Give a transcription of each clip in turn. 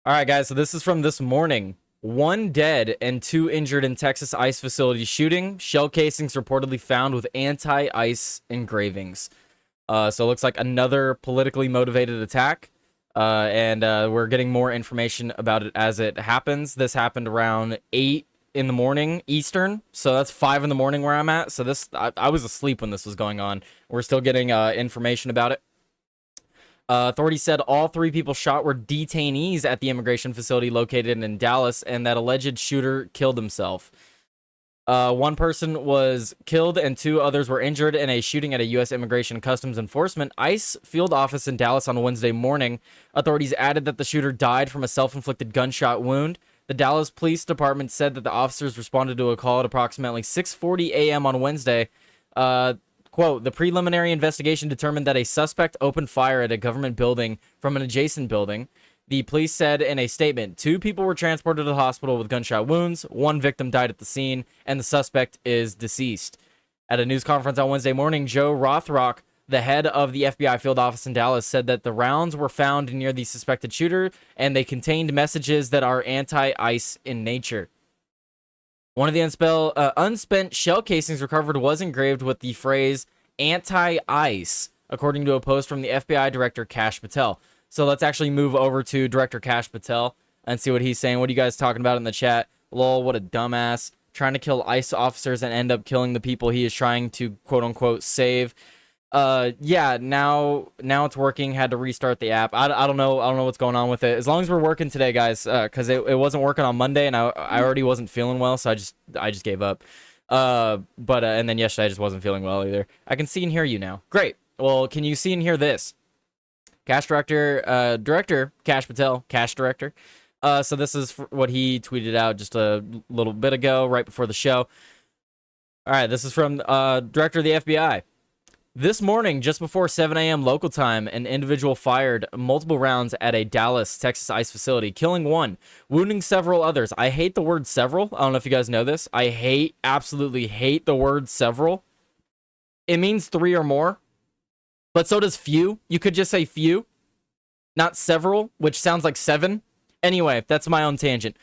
All right, guys, so this is from this morning. One dead and two injured in Texas ICE facility shooting. Shell casings reportedly found with anti-ICE engravings. So it looks like another politically motivated attack. And we're getting more information about it as it happens. This happened around 8 in the morning Eastern. So that's 5 in the morning where I'm at. So I was asleep when this was going on. We're still getting information about it. Authorities said all 3 people shot were detainees at the immigration facility located in Dallas, and that alleged shooter killed himself. One person was killed and 2 others were injured in a shooting at a U.S. Immigration and Customs Enforcement ICE field office in Dallas on Wednesday morning. Authorities added that the shooter died from a self-inflicted gunshot wound. The Dallas Police Department said that the officers responded to a call at approximately 6:40 a.m. on Wednesday. Quote, the preliminary investigation determined that a suspect opened fire at a government building from an adjacent building. The police said in a statement, 2 people were transported to the hospital with gunshot wounds. 1 victim died at the scene, and the suspect is deceased. At a news conference on Wednesday morning, Joe Rothrock, the head of the FBI field office in Dallas, said that the rounds were found near the suspected shooter, and they contained messages that are anti-ICE in nature. One of the unspent shell casings recovered was engraved with the phrase anti-ICE, according to a post from the FBI director, Kash Patel. So let's actually move over to Director Kash Patel and see what he's saying. What are you guys talking about in the chat? Lol, what a dumbass. Trying to kill ICE officers and end up killing the people he is trying to, quote-unquote, save. Yeah, now it's working. Had to restart the app. I don't know what's going on with it. As long as we're working today, guys, because it wasn't working on Monday, and I already wasn't feeling well, so I just gave up. And then yesterday I just wasn't feeling well either. I can see and hear you now. Great. Well, can you see and hear this? Director Kash Patel, Kash Director. So this is what he tweeted out just a little bit ago, right before the show. All right, this is from Director of the FBI. This morning, just before 7 a.m. local time, an individual fired multiple rounds at a Dallas, Texas ICE facility, killing 1, wounding several others. I hate the word several. I don't know if you guys know this. Absolutely hate the word several. It means 3 or more, but so does few. You could just say few, not several, which sounds like 7. Anyway, that's my own tangent.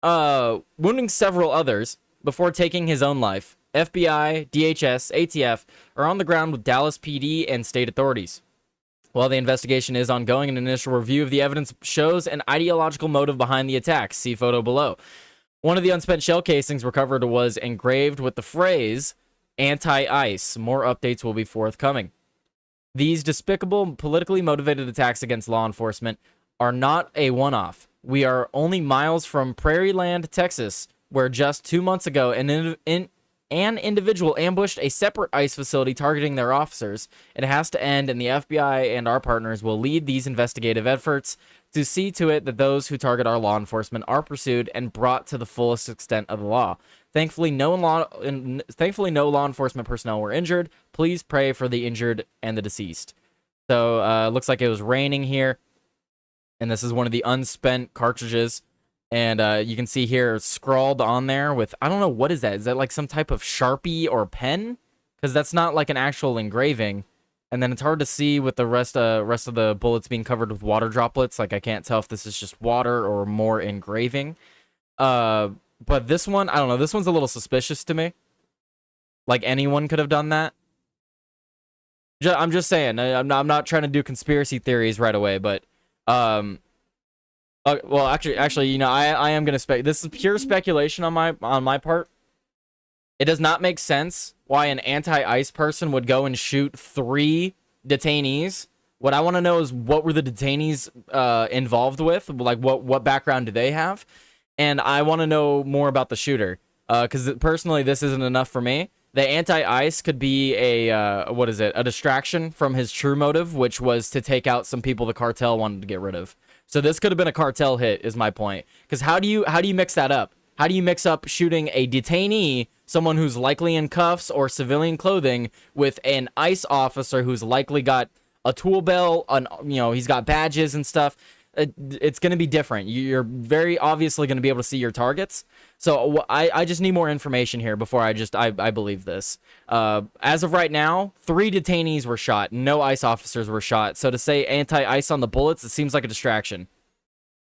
Wounding several others before taking his own life. FBI, DHS, ATF are on the ground with Dallas PD and state authorities. While the investigation is ongoing, an initial review of the evidence shows an ideological motive behind the attack. See photo below. One of the unspent shell casings recovered was engraved with the phrase, anti-ICE. More updates will be forthcoming. These despicable, politically motivated attacks against law enforcement are not a one-off. We are only miles from Prairie Land, Texas, where just 2 months ago an individual ambushed a separate ICE facility targeting their officers. It has to end, and the FBI and our partners will lead these investigative efforts to see to it that those who target our law enforcement are pursued and brought to the fullest extent of the law. Thankfully, no law enforcement personnel were injured. Please pray for the injured and the deceased. So, looks like it was raining here, and this is one of the unspent cartridges. And you can see here scrawled on there with, I don't know, what is that? Is that like some type of Sharpie or pen? Because that's not like an actual engraving. And then it's hard to see with the rest of the bullets being covered with water droplets. Like, I can't tell if this is just water or more engraving. But this one, I don't know. This one's a little suspicious to me. Like, anyone could have done that. I'm just saying. I'm not trying to do conspiracy theories right away, but well, actually, you know, I am gonna this is pure speculation on my part. It does not make sense why an anti-ICE person would go and shoot 3 detainees. What I want to know is, what were the detainees involved with? Like, what background do they have? And I want to know more about the shooter. Because personally, this isn't enough for me. The anti-ICE could be a distraction from his true motive, which was to take out some people the cartel wanted to get rid of. So this could have been a cartel hit, is my point. Because how do you mix that up? How do you mix up shooting a detainee, someone who's likely in cuffs or civilian clothing, with an ICE officer who's likely got a tool belt, he's got badges and stuff? It's going to be different. You're very obviously going to be able to see your targets. So I just need more information here before I believe this. As of right now, 3 detainees were shot. No ICE officers were shot. So to say anti-ICE on the bullets, it seems like a distraction.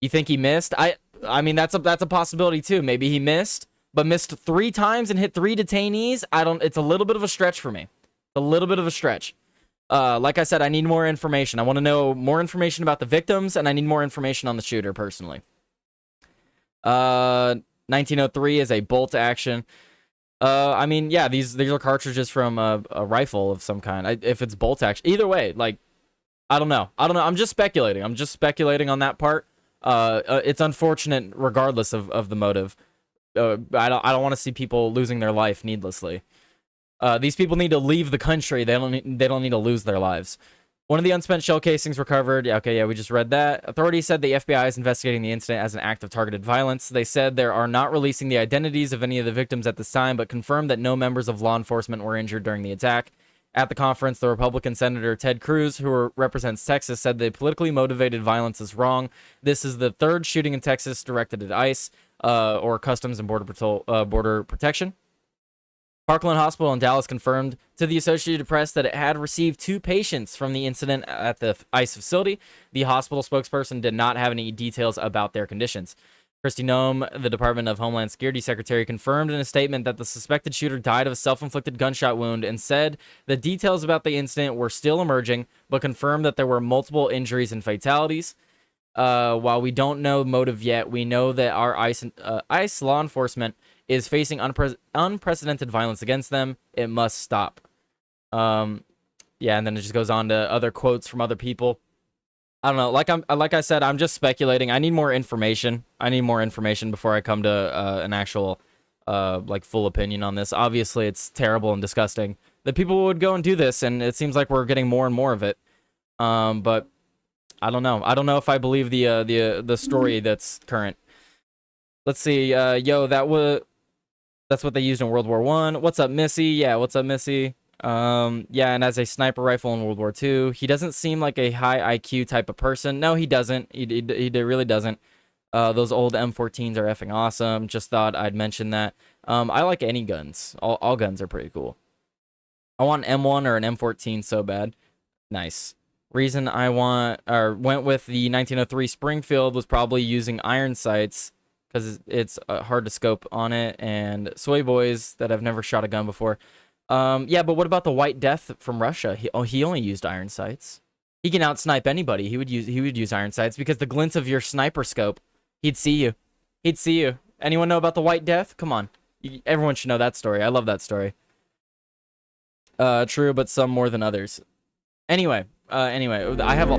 You think he missed? I mean that's a possibility too. Maybe he missed, but missed 3 times and hit 3 detainees. I don't. It's a little bit of a stretch for me. A little bit of a stretch. Like I said, I need more information. I want to know more information about the victims, and I need more information on the shooter personally. 1903 is a bolt action. I mean, yeah, these are cartridges from a rifle of some kind. If it's bolt action, either way, like, I don't know. I'm just speculating. I'm just speculating on that part. It's unfortunate regardless of the motive. I don't want to see people losing their life needlessly. These people need to leave the country. They don't need to lose their lives. One of the unspent shell casings recovered. Yeah, okay, yeah, we just read that. Authorities said the FBI is investigating the incident as an act of targeted violence. They said they are not releasing the identities of any of the victims at this time, but confirmed that no members of law enforcement were injured during the attack. At the conference, the Republican Senator Ted Cruz, who represents Texas, said the politically motivated violence is wrong. This is the 3rd shooting in Texas directed at ICE, or Customs and Border Protection. Parkland Hospital in Dallas confirmed to the Associated Press that it had received 2 patients from the incident at the ICE facility. The hospital spokesperson did not have any details about their conditions. Kristi Noem, the Department of Homeland Security Secretary, confirmed in a statement that the suspected shooter died of a self-inflicted gunshot wound and said the details about the incident were still emerging, but confirmed that there were multiple injuries and fatalities. While we don't know motive yet, we know that our ICE law enforcement is facing unprecedented violence against them. It must stop. Yeah, and then it just goes on to other quotes from other people. I don't know. Like I said, I'm just speculating. I need more information. I need more information before I come to an actual like full opinion on this. Obviously, it's terrible and disgusting that people would go and do this, and it seems like we're getting more and more of it. But I don't know. I don't know if I believe the story that's current. Let's see. That's what they used in World War I. What's up, Missy? Yeah, what's up, Missy? Yeah, and as a sniper rifle in World War II, he doesn't seem like a high IQ type of person. No, he doesn't. He really doesn't. Those old M14s are effing awesome. Just thought I'd mention that. I like any guns. All guns are pretty cool. I want an M1 or an M14 so bad. Nice. Reason I went with the 1903 Springfield was probably using iron sights, because it's hard to scope on it, and soy boys that I've never shot a gun before. Yeah, but what about the White Death from Russia? He only used iron sights. He can outsnipe anybody. He would use iron sights because the glint of your sniper scope, he'd see you. He'd see you. Anyone know about the White Death? Come on, everyone should know that story. I love that story. True, but some more than others. Anyway, I have a